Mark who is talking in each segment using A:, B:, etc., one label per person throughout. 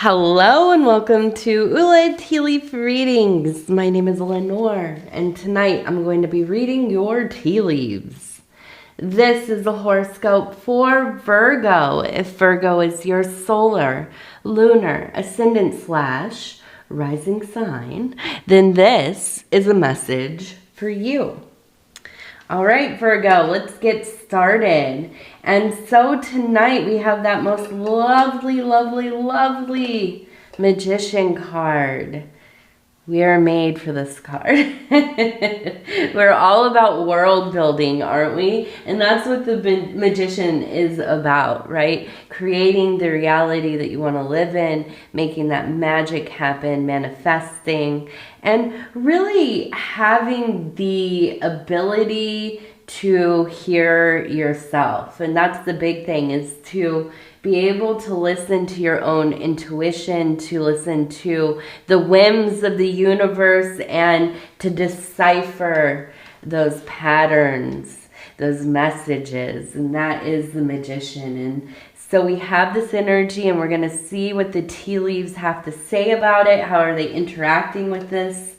A: Hello and welcome to Ula Tea Leaf Readings. My name is Lenor and tonight I'm going to be reading your tea leaves. This is a horoscope for Virgo. If Virgo is your solar, lunar, ascendant / rising sign, then this is a message for you. All right, Virgo, let's get started. And so tonight we have that most lovely, lovely, lovely magician card. We are made for this card. We're all about world building, aren't we? And that's what the magician is about, right? Creating the reality that you want to live in, making that magic happen, manifesting, and really having the ability to hear yourself. And that's the big thing, is to be able to listen to your own intuition, to listen to the whims of the universe, and to decipher those patterns, those messages. And that is the magician. And so we have this energy, and we're going to see what the tea leaves have to say about it. How are they interacting with this?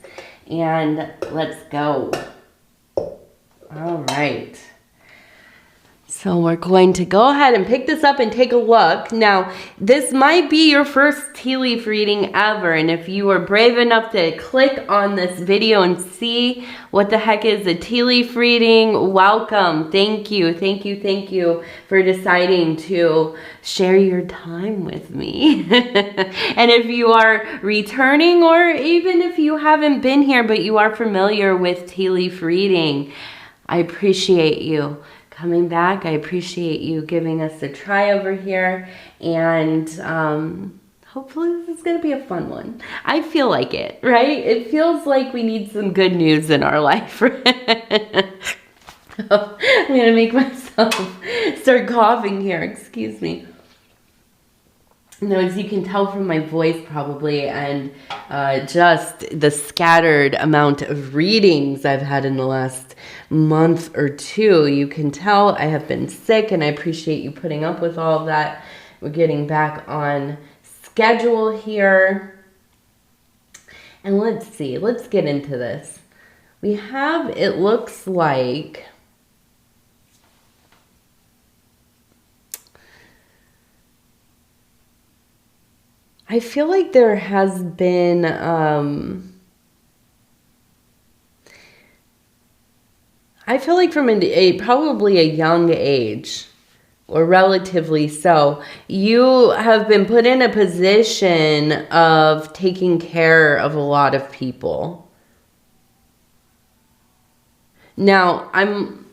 A: And let's go. All right. So we're going to go ahead and pick this up and take a look. Now, this might be your first tea leaf reading ever, and if you were brave enough to click on this video and see what the heck is a tea leaf reading, welcome. Thank you, thank you, thank you for deciding to share your time with me. And if you are returning, or even if you haven't been here but you are familiar with tea leaf reading, I appreciate you coming back. I appreciate you giving us a try over here, and hopefully this is going to be a fun one. I feel like it, right? It feels like we need some good news in our life. I'm going to make myself start coughing here. Excuse me. Now, as you can tell from my voice probably, and just the scattered amount of readings I've had in the last month or two, you can tell I have been sick, and I appreciate you putting up with all of that. We're getting back on schedule here. And let's see, let's get into this. We have, it looks like, I feel like there has been I feel like from probably a young age, or relatively so, you have been put in a position of taking care of a lot of people. Now, I'm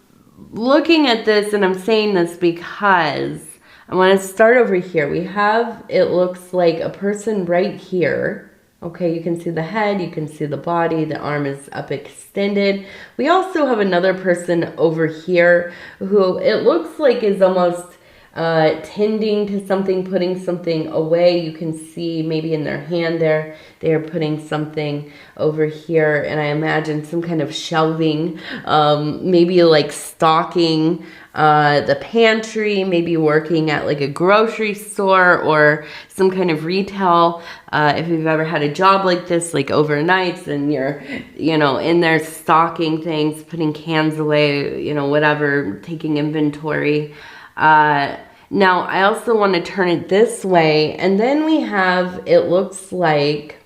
A: looking at this and I'm saying this because I want to start over here. We have, it looks like a person right here. Okay, you can see the head, you can see the body, the arm is up extended. We also have another person over here who it looks like is almost tending to something, putting something away. You can see maybe in their hand there, they are putting something over here, and I imagine some kind of shelving, maybe like stocking the pantry, maybe working at like a grocery store or some kind of retail. If you've ever had a job like this, like overnights, and you're, in there stocking things, putting cans away, whatever, taking inventory. Now, I also want to turn it this way, and then we have, it looks like,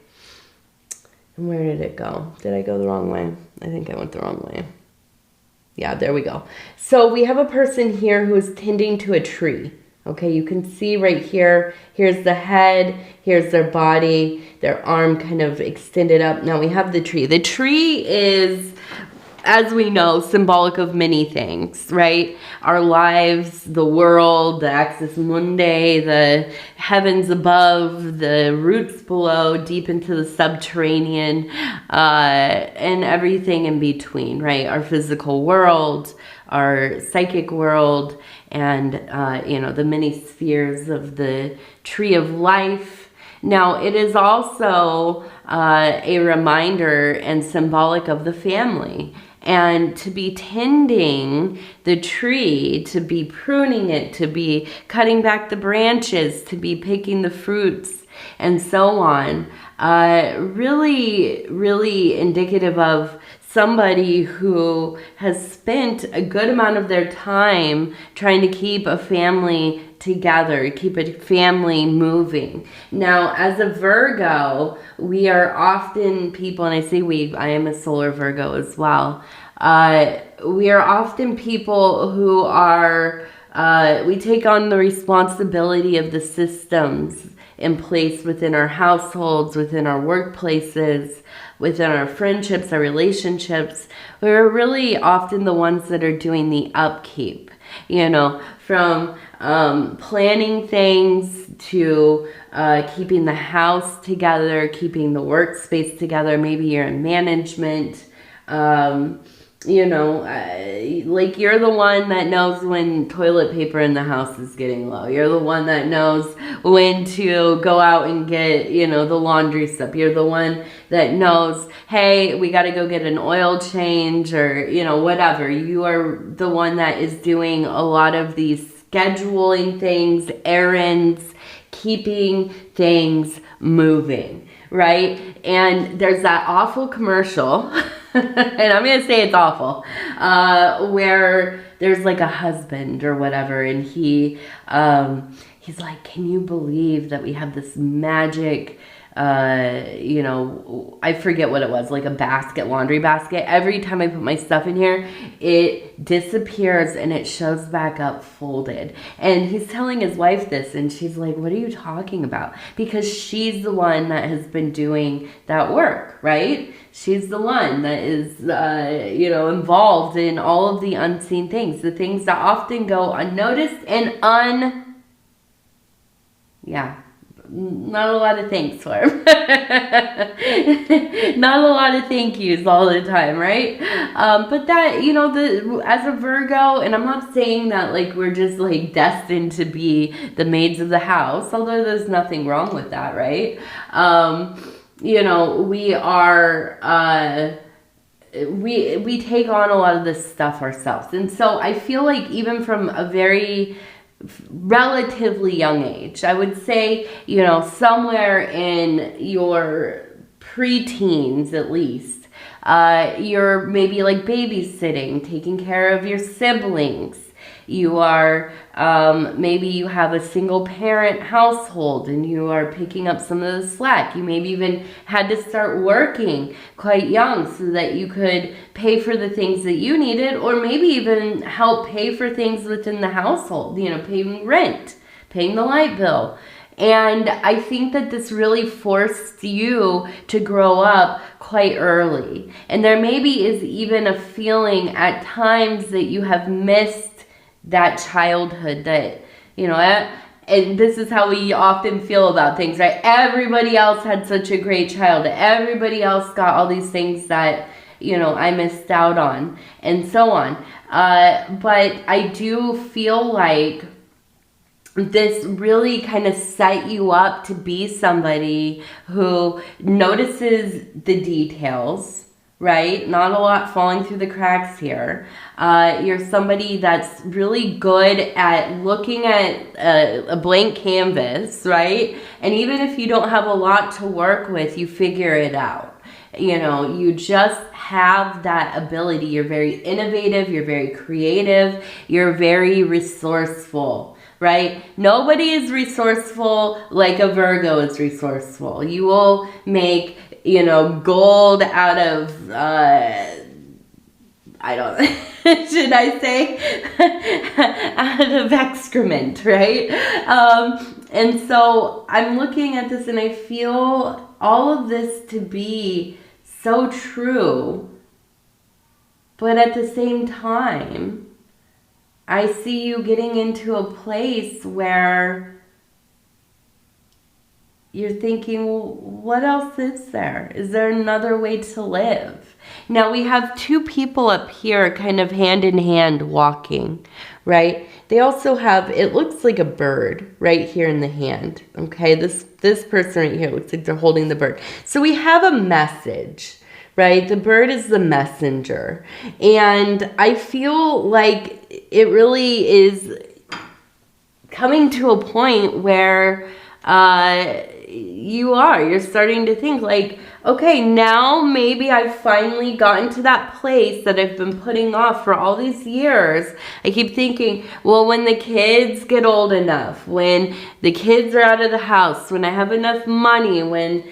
A: where did it go? Did I go the wrong way? I think I went the wrong way. Yeah, there we go. So we have a person here who is tending to a tree. Okay, you can see right here, here's the head, here's their body, their arm kind of extended up. Now we have the tree. The tree is, as we know, symbolic of many things, right? Our lives, the world, the axis mundi, the heavens above, the roots below, deep into the subterranean, and everything in between, right? Our physical world, our psychic world, and, the many spheres of the tree of life. Now, it is also a reminder and symbolic of the family. and to be tending the tree, to be pruning it, to be cutting back the branches, to be picking the fruits, and so on. Really, really indicative of somebody who has spent a good amount of their time trying to keep a family together, keep a family moving. Now, as a Virgo, we are often people, and I say we, I am a solar Virgo as well. We are often people who are, we take on the responsibility of the systems in place within our households, within our workplaces, within our friendships, our relationships. We're really often the ones that are doing the upkeep, from planning things to keeping the house together, keeping the workspace together. Maybe you're in management. Like you're the one that knows when toilet paper in the house is getting low. You're the one that knows when to go out and get, the laundry stuff. You're the one that knows, hey, we got to go get an oil change or, whatever. You are the one that is doing a lot of these scheduling things, errands, keeping things moving, right? And there's that awful commercial and I'm going to say it's awful, where there's like a husband or whatever, and he's like, can you believe that we have this magic, I forget what it was, like a basket, laundry basket. Every time I put my stuff in here, it disappears and it shows back up folded. And he's telling his wife this, and she's like, what are you talking about? Because she's the one that has been doing that work, right? She's the one that is, involved in all of the unseen things, the things that often go unnoticed and not a lot of thanks for him. Not a lot of thank yous all the time, right? But that, as a Virgo, and I'm not saying that like we're just like destined to be the maids of the house, although there's nothing wrong with that, right? We are, we take on a lot of this stuff ourselves. And so I feel like even from a very relatively young age, I would say, somewhere in your preteens at least, you're maybe like babysitting, taking care of your siblings. You are, maybe you have a single parent household and you are picking up some of the slack. You maybe even had to start working quite young so that you could pay for the things that you needed, or maybe even help pay for things within the household, paying rent, paying the light bill. And I think that this really forced you to grow up quite early. And there maybe is even a feeling at times that you have missed that childhood, that, and this is how we often feel about things, right? Everybody else had such a great childhood. Everybody else got all these things that, I missed out on, and so on. But I do feel like this really kind of set you up to be somebody who notices the details, right? Not a lot falling through the cracks here. You're somebody that's really good at looking at a blank canvas, right? And even if you don't have a lot to work with, you figure it out. You just have that ability. You're very innovative. You're very creative. You're very resourceful, right? Nobody is resourceful like a Virgo is resourceful. You will make gold out of, should I say, out of excrement, right? And so I'm looking at this and I feel all of this to be so true, but at the same time, I see you getting into a place where you're thinking, well, what else is there? Is there another way to live? Now we have two people up here kind of hand in hand walking, right? They also have, it looks like a bird right here in the hand, okay? This person right here looks like they're holding the bird. So we have a message, right? The bird is the messenger. And I feel like it really is coming to a point where you're starting to think like, okay, now maybe I've finally gotten to that place that I've been putting off for all these years. I keep thinking, well, when the kids get old enough, when the kids are out of the house, when I have enough money, when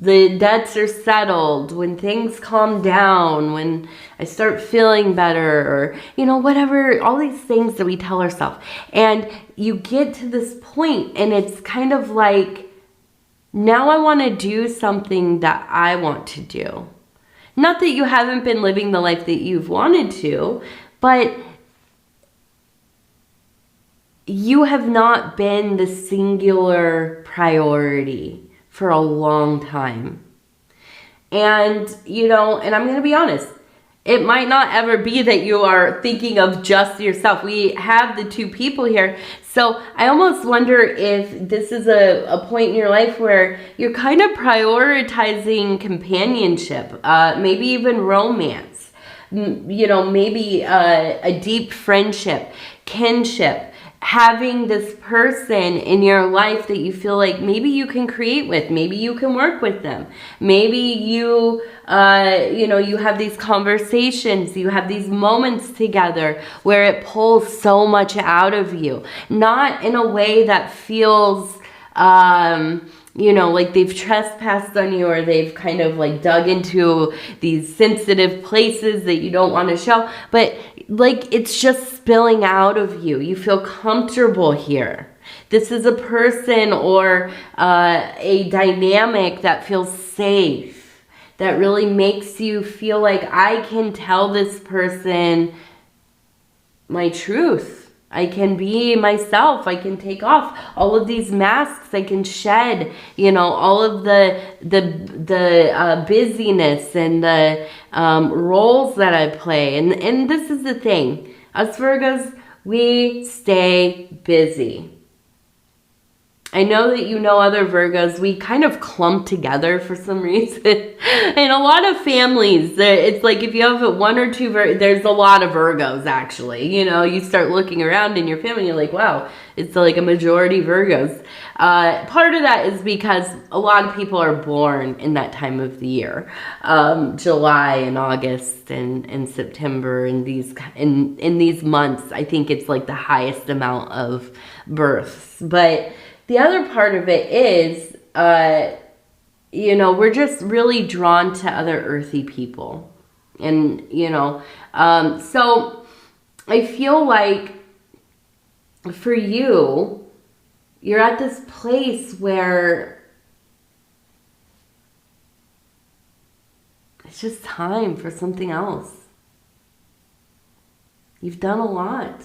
A: the debts are settled, when things calm down, when I start feeling better, or, whatever, all these things that we tell ourselves. And you get to this point and it's kind of like, now I want to do something that I want to do. Not that you haven't been living the life that you've wanted to, but you have not been the singular priority for a long time. And, and I'm going to be honest, it might not ever be that you are thinking of just yourself. We have the two people here. So I almost wonder if this is a point in your life where you're kind of prioritizing companionship, maybe even romance, maybe a deep friendship, kinship. Having this person in your life that you feel like maybe you can create with, maybe you can work with them, maybe you have these conversations, you have these moments together where it pulls so much out of you, not in a way that feels like they've trespassed on you, or they've kind of like dug into these sensitive places that you don't want to show, but like it's just spilling out of you. You feel comfortable here. This is a person or a dynamic that feels safe, that really makes you feel like I can tell this person my truth. I can be myself. I can take off all of these masks. I can shed, all of the busyness and the roles that I play. And this is the thing. Us Virgos, we stay busy. I know that other Virgos, we kind of clump together for some reason. In a lot of families, it's like if you have one or two, there's a lot of Virgos actually. You start looking around in your family, you're like, wow, it's like a majority Virgos. Part of that is because a lot of people are born in that time of the year. July and August and September and in these months, I think it's like the highest amount of births. But the other part of it is, we're just really drawn to other earthy people. And, so I feel like for you, you're at this place where it's just time for something else. You've done a lot.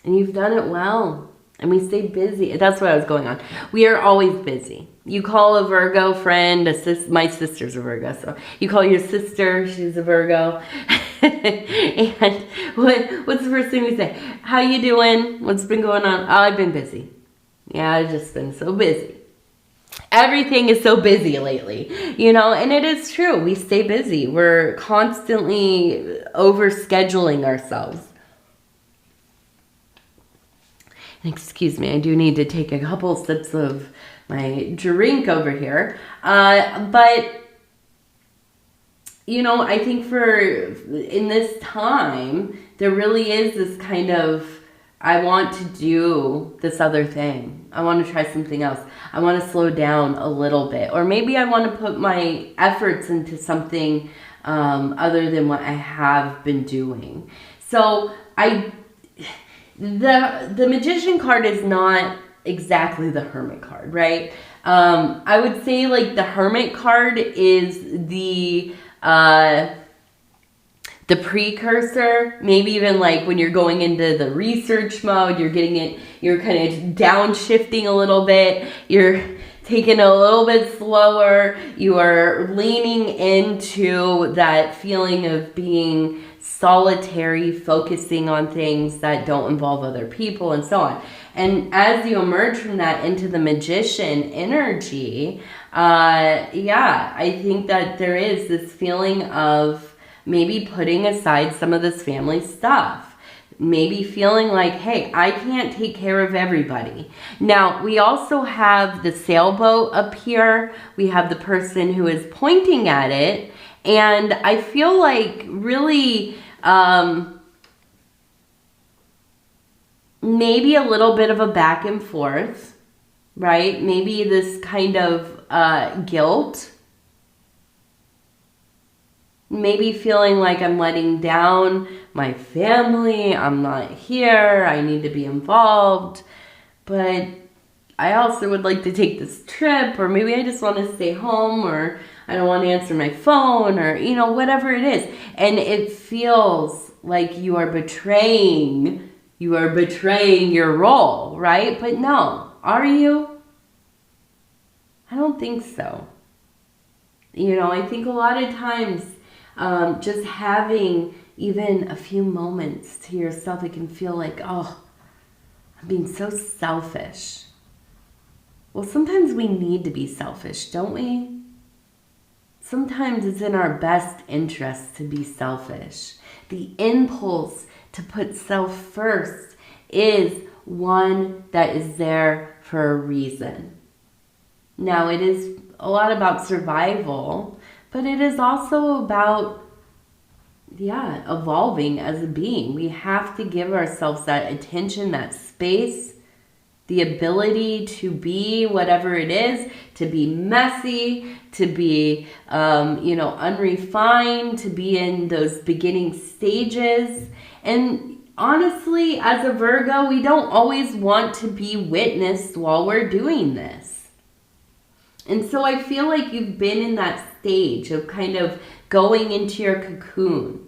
A: And you've done it well. And we stay busy. That's what I was going on. We are always busy. You call a Virgo friend, my sister's a Virgo, so you call your sister, she's a Virgo. And what's the first thing we say? How you doing? What's been going on? Oh, I've been busy. Yeah, I've just been so busy. Everything is so busy lately, and it is true. We stay busy. We're constantly overscheduling ourselves. Excuse me, I do need to take a couple sips of my drink over here. But, I think in this time, there really is this kind of, I want to do this other thing. I want to try something else. I want to slow down a little bit. Or maybe I want to put my efforts into something other than what I have been doing. So the Magician card is not exactly the Hermit card, right? I would say like the Hermit card is the precursor, maybe even like when you're going into the research mode, you're kind of downshifting a little bit, you're taking it a little bit slower, you are leaning into that feeling of being solitary, focusing on things that don't involve other people and so on. And as you emerge from that into the magician energy, I think that there is this feeling of maybe putting aside some of this family stuff. Maybe feeling like, hey, I can't take care of everybody. Now, we also have the sailboat up here. We have the person who is pointing at it. And I feel like really maybe a little bit of a back and forth, right? Maybe this kind of guilt. Maybe feeling like I'm letting down my family, I'm not here, I need to be involved, but I also would like to take this trip, or maybe I just want to stay home, or I don't want to answer my phone, or, whatever it is. And it feels like you are betraying your role, right? But no, are you? I don't think so. I think a lot of times, just having even a few moments to yourself, it can feel like, oh, I'm being so selfish. Well, sometimes we need to be selfish, don't we? Sometimes it's in our best interest to be selfish. The impulse to put self first is one that is there for a reason. Now, it is a lot about survival, but it is also about, evolving as a being. We have to give ourselves that attention, that space, the ability to be whatever it is, to be messy, to be, unrefined, to be in those beginning stages. And honestly, as a Virgo, we don't always want to be witnessed while we're doing this. And so I feel like you've been in that stage of kind of going into your cocoon,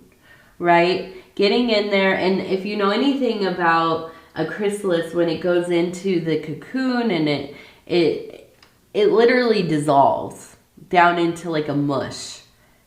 A: right? Getting in there. And if you know anything about a chrysalis, when it goes into the cocoon and it literally dissolves down into like a mush.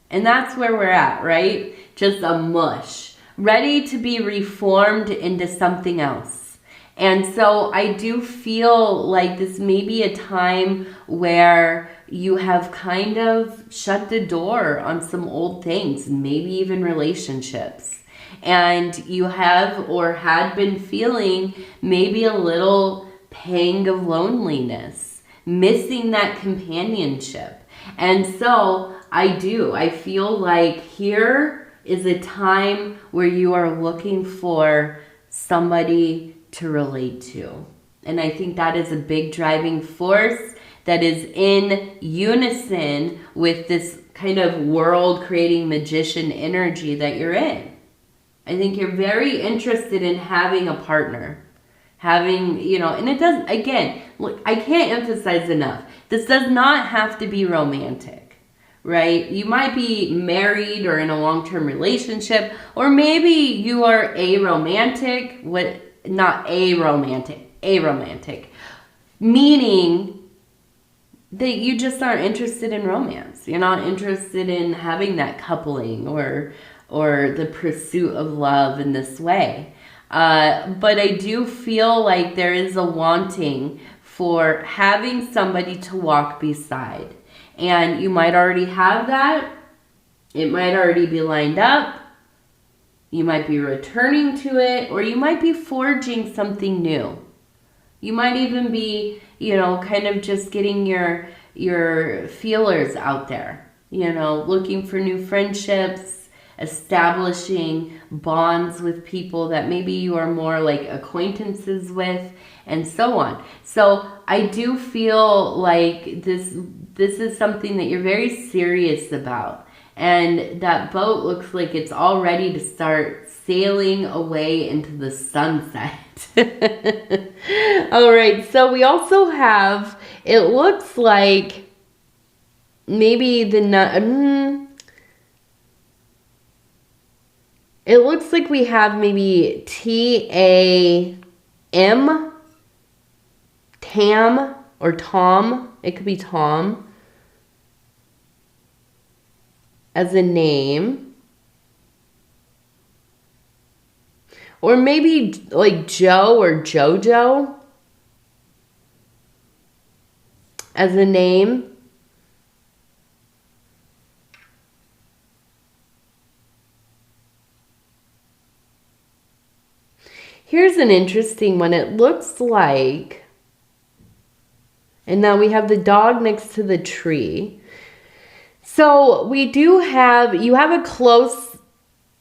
A: And that's where we're at, right? Just a mush, ready to be reformed into something else. And so I do feel like this may be a time where you have kind of shut the door on some old things, maybe even relationships. And you have or had been feeling maybe a little pang of loneliness, missing that companionship. And so I feel like here is a time where you are looking for somebody to relate to. And I think that is a big driving force that is in unison with this kind of world creating magician energy that you're in. I think you're very interested in having a partner, and it does, again, look, I can't emphasize enough, this does not have to be romantic, right? You might be married or in a long-term relationship, or maybe you are aromantic, meaning that you just aren't interested in romance. You're not interested in having that coupling or the pursuit of love in this way. But I do feel like there is a wanting for having somebody to walk beside. And you might already have that. It might already be lined up. You might be returning to it, or you might be forging something new. You might even be, kind of just getting your feelers out there, looking for new friendships, establishing bonds with people that maybe you are more like acquaintances with, and so on. So I do feel like this is something that you're very serious about. And that boat looks like it's all ready to start sailing away into the sunset. All right, so we also have, it looks like maybe it looks like we have maybe T-A-M, Tam, or Tom. It could be Tom as a name. Or maybe like Joe or Jojo as a name. Here's an interesting one. It looks like, and now we have the dog next to the tree. So we do have, you have a close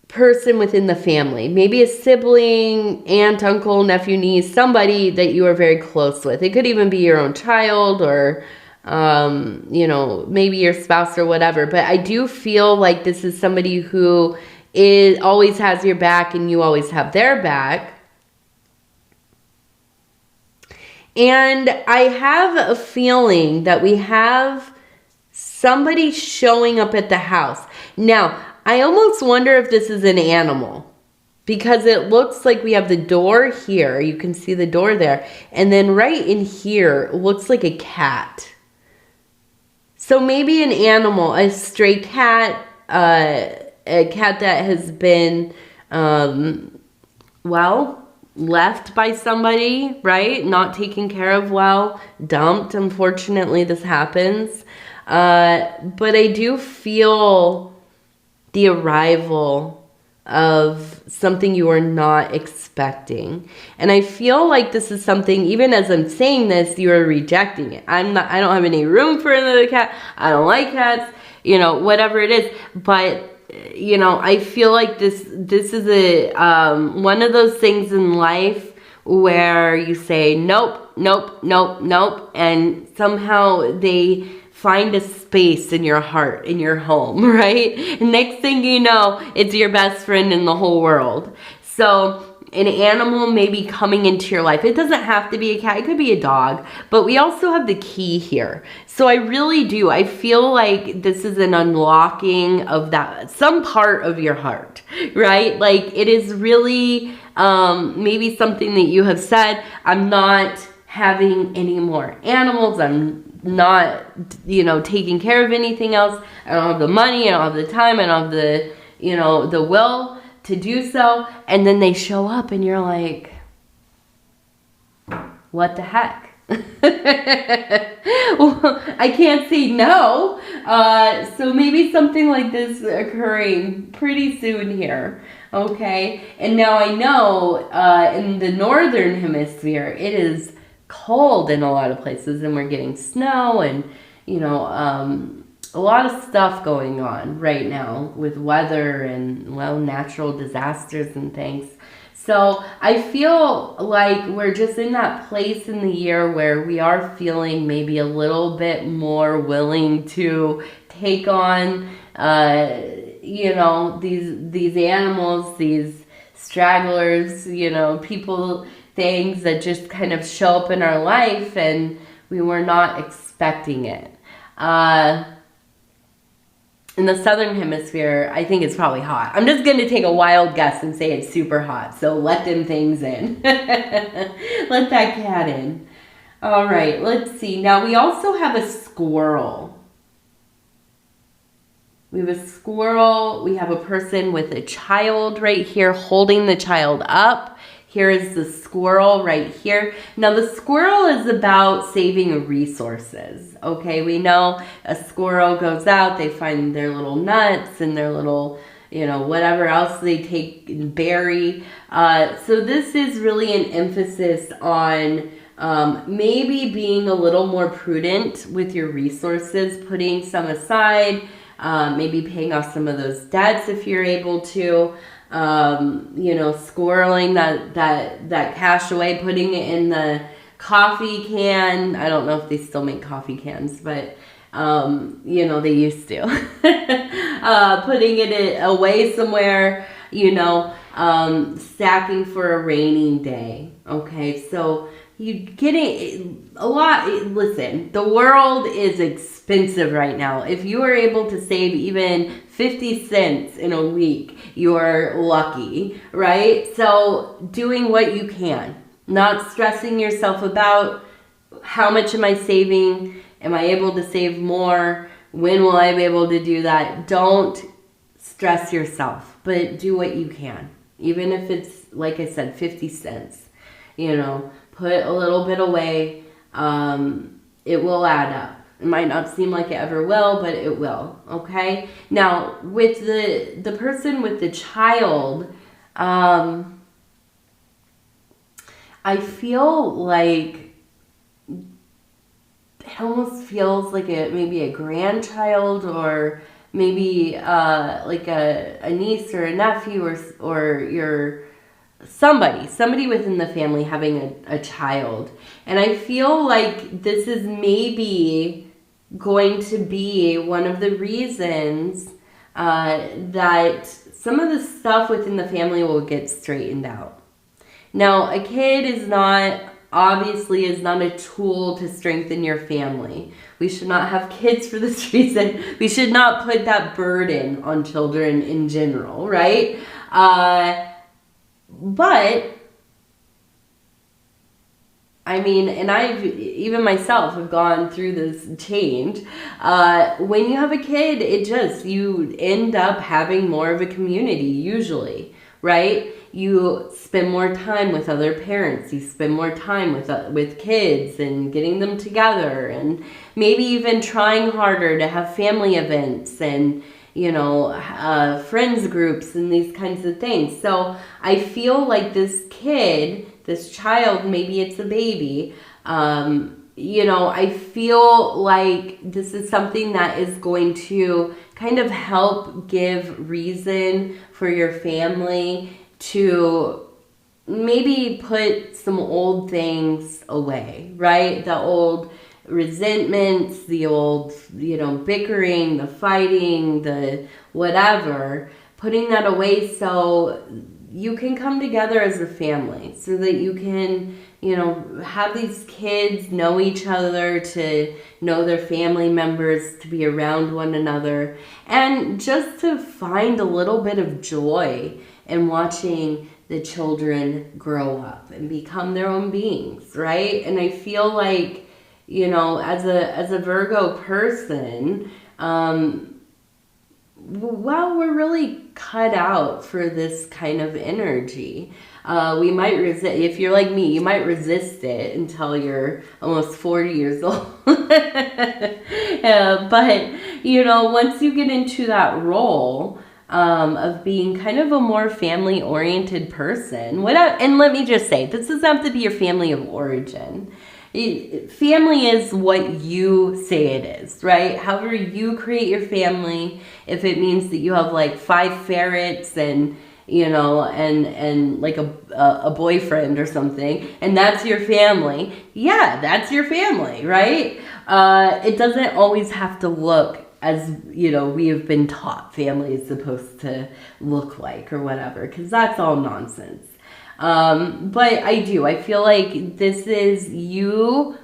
A: person within the family, maybe a sibling, aunt, uncle, nephew, niece, somebody that you are very close with. It could even be your own child or, you know, maybe your spouse or whatever. But I do feel like this is somebody who always has your back and you always have their back. And I have a feeling that we have somebody showing up at the house. Now, I almost wonder if this is an animal because it looks like we have the door here. You can see the door there. And then right in here looks like a cat. So maybe an animal, a stray cat, a cat that has been, left by somebody, right? Not taken care of well, dumped. Unfortunately, this happens. But I do feel the arrival of something you are not expecting. And I feel like this is something, even as I'm saying this, you are rejecting it. I don't have any room for another cat. I don't like cats, you know, whatever it is. But you know, I feel like this is a one of those things in life where you say nope, nope, nope, nope, and somehow they find a space in your heart, in your home, right? And next thing you know, it's your best friend in the whole world. So an animal may be coming into your life. It doesn't have to be a cat. It could be a dog. But we also have the key here. So I really do. I feel like this is an unlocking of that, some part of your heart, right? Like it is really maybe something that you have said, I'm not having any more animals. I'm not, you know, taking care of anything else. I don't have the money. I don't have the time. I don't have the, you know, the will to do so. And then they show up and you're like, what the heck? Well, I can't say no. So maybe something like this occurring pretty soon here. Okay. And now I know in the northern hemisphere, it is cold in a lot of places and we're getting snow and, you know, a lot of stuff going on right now with weather and, well, natural disasters and things. So I feel like we're just in that place in the year where we are feeling maybe a little bit more willing to take on, you know, these animals, these stragglers, you know, people, things that just kind of show up in our life and we were not expecting it. In the southern hemisphere, I think it's probably hot. I'm just going to take a wild guess and say it's super hot. So let them things in. Let that cat in. All right, let's see. Now we also have a squirrel. We have a squirrel. We have a person with a child right here holding the child up. Here is the squirrel right here. Now the squirrel is about saving resources. Okay, we know a squirrel goes out, they find their little nuts and their little, you know, whatever else they take and bury. So this is really an emphasis on maybe being a little more prudent with your resources, putting some aside, maybe paying off some of those debts if you're able to. You know, squirreling that cash away, putting it in the coffee can. I don't know if they still make coffee cans, but you know, they used to. Putting it away somewhere, you know, stacking for a rainy day. Okay, so you getting a lot. Listen, the world is expensive right now. If you are able to save even 50 cents in a week, you are lucky, right? So doing what you can, not stressing yourself about how much am I saving? Am I able to save more? When will I be able to do that? Don't stress yourself, but do what you can. Even if it's, like I said, 50 cents. You know, put a little bit away. It will add up. It might not seem like it ever will, but it will, okay? Now, with the person with the child, I feel like it almost feels like maybe a grandchild, or maybe like a niece or a nephew, or your somebody within the family having a child. And I feel like this is maybe going to be one of the reasons that some of the stuff within the family will get straightened out. Now, a kid is not a tool to strengthen your family. We should not have kids for this reason. We should not put that burden on children in general, right? But I mean, and even myself have gone through this change. When you have a kid, you end up having more of a community usually, right? You spend more time with other parents. You spend more time with kids and getting them together, and maybe even trying harder to have family events and, you know, friends groups and these kinds of things. So I feel like this child, maybe it's a baby, you know, I feel like this is something that is going to kind of help give reason for your family to maybe put some old things away, right? The old resentments, the old, you know, bickering, the fighting, the whatever, putting that away so you can come together as a family, so that you can, you know, have these kids know each other, to know their family members, to be around one another, and just to find a little bit of joy in watching the children grow up and become their own beings, right? And I feel like, you know, as a Virgo person, well, we're really cut out for this kind of energy. We might resist, if you're like me, you might resist it until you're almost 40 years old. But, you know, once you get into that role of being kind of a more family-oriented person, and let me just say, this doesn't have to be your family of origin. Family is what you say it is, right? However you create your family, if it means that you have like 5 ferrets and, you know, and like a boyfriend or something, and that's your family, yeah, that's your family, right? It doesn't always have to look as, you know, we have been taught family is supposed to look like or whatever, because that's all nonsense. But I feel like this is you,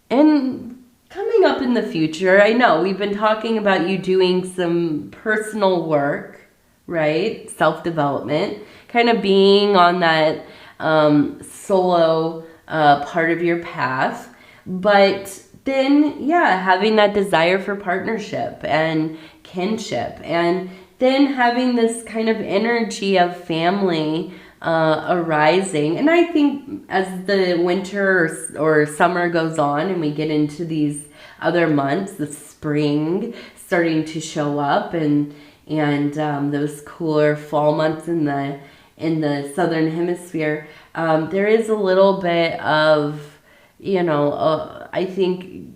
A: and coming up in the future, I know we've been talking about you doing some personal work, right? Self-development, kind of being on that solo part of your path, but then, yeah, having that desire for partnership and kinship, and then having this kind of energy of family arising. And I think as the winter or summer goes on and we get into these other months, the spring starting to show up, and those cooler fall months in the southern hemisphere, there is a little bit of, you know, I think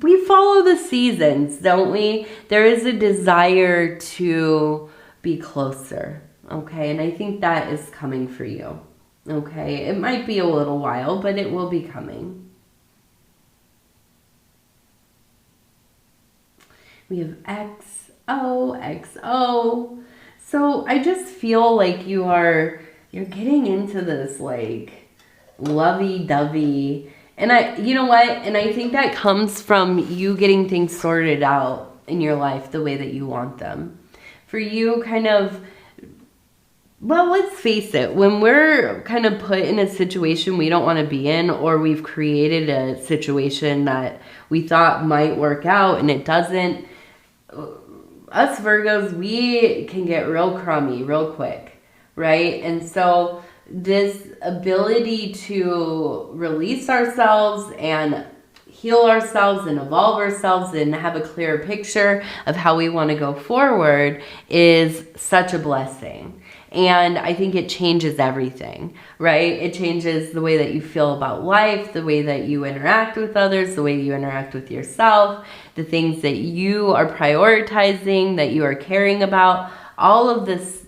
A: we follow the seasons, don't we? There is a desire to be closer. Okay, and I think that is coming for you. Okay, it might be a little while, but it will be coming. We have XO. So I just feel like you're getting into this like lovey-dovey, and you know what? And I think that comes from you getting things sorted out in your life the way that you want them. For you, kind of. Well, let's face it, when we're kind of put in a situation we don't want to be in, or we've created a situation that we thought might work out and it doesn't, us Virgos, we can get real crummy real quick. right? And so this ability to release ourselves and heal ourselves and evolve ourselves and have a clearer picture of how we want to go forward is such a blessing. And I think it changes everything, right? It changes the way that you feel about life, the way that you interact with others, the way you interact with yourself, the things that you are prioritizing, that you are caring about. All of this,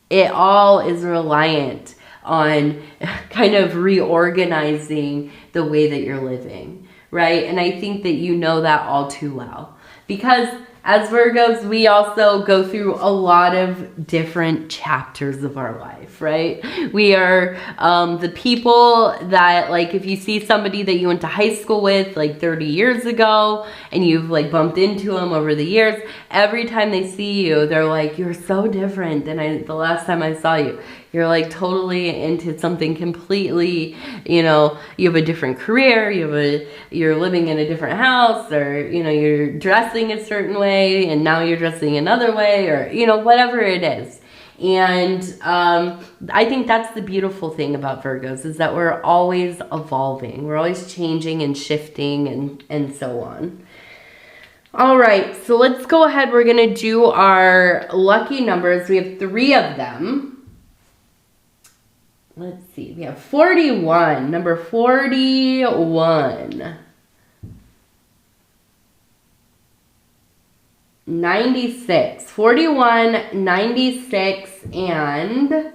A: it all is reliant on kind of reorganizing the way that you're living, right? And I think that you know that all too well, because as Virgos, we also go through a lot of different chapters of our life, right? We are the people that, like, if you see somebody that you went to high school with like 30 years ago and you've like bumped into them over the years, every time they see you, they're like, you're so different than the last time I saw you. You're like totally into something completely, you know, you have a different career, you're living in a different house, or, you know, you're dressing a certain way and now you're dressing another way, or, you know, whatever it is. And I think that's the beautiful thing about Virgos, is that we're always evolving. We're always changing and shifting and so on. All right, so let's go ahead. We're going to do our lucky numbers. We have 3 of them. Let's see, we have 41, number 41. 96, 41, 96, and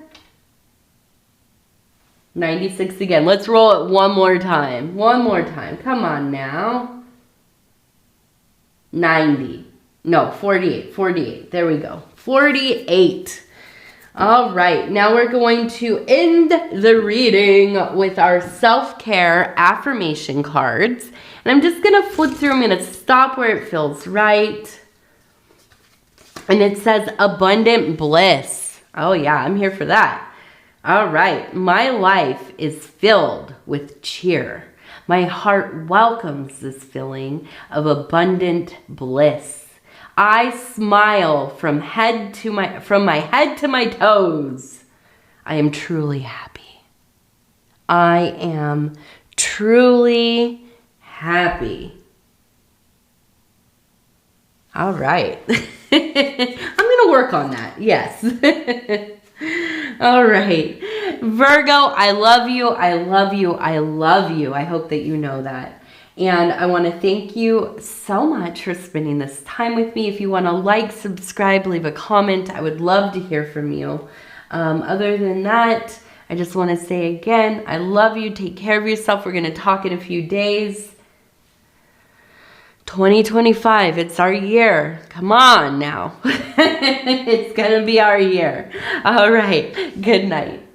A: 96 again. Let's roll it one more time. One more time. Come on now. 90. No, 48. 48. There we go. 48. All right. Now we're going to end the reading with our self-care affirmation cards. And I'm just going to flip through. I'm going to stop where it feels right. And it says abundant bliss. Oh yeah, I'm here for that. All right. My life is filled with cheer. My heart welcomes this feeling of abundant bliss. I smile from my head to my toes. I am truly happy. I am truly happy. All right. I'm going to work on that. Yes. All right. Virgo, I love you. I love you. I love you. I hope that you know that. And I want to thank you so much for spending this time with me. If you want to like, subscribe, leave a comment, I would love to hear from you. Other than that, I just want to say again, I love you. Take care of yourself. We're going to talk in a few days. 2025, it's our year. Come on now. It's going to be our year. All right. Good night.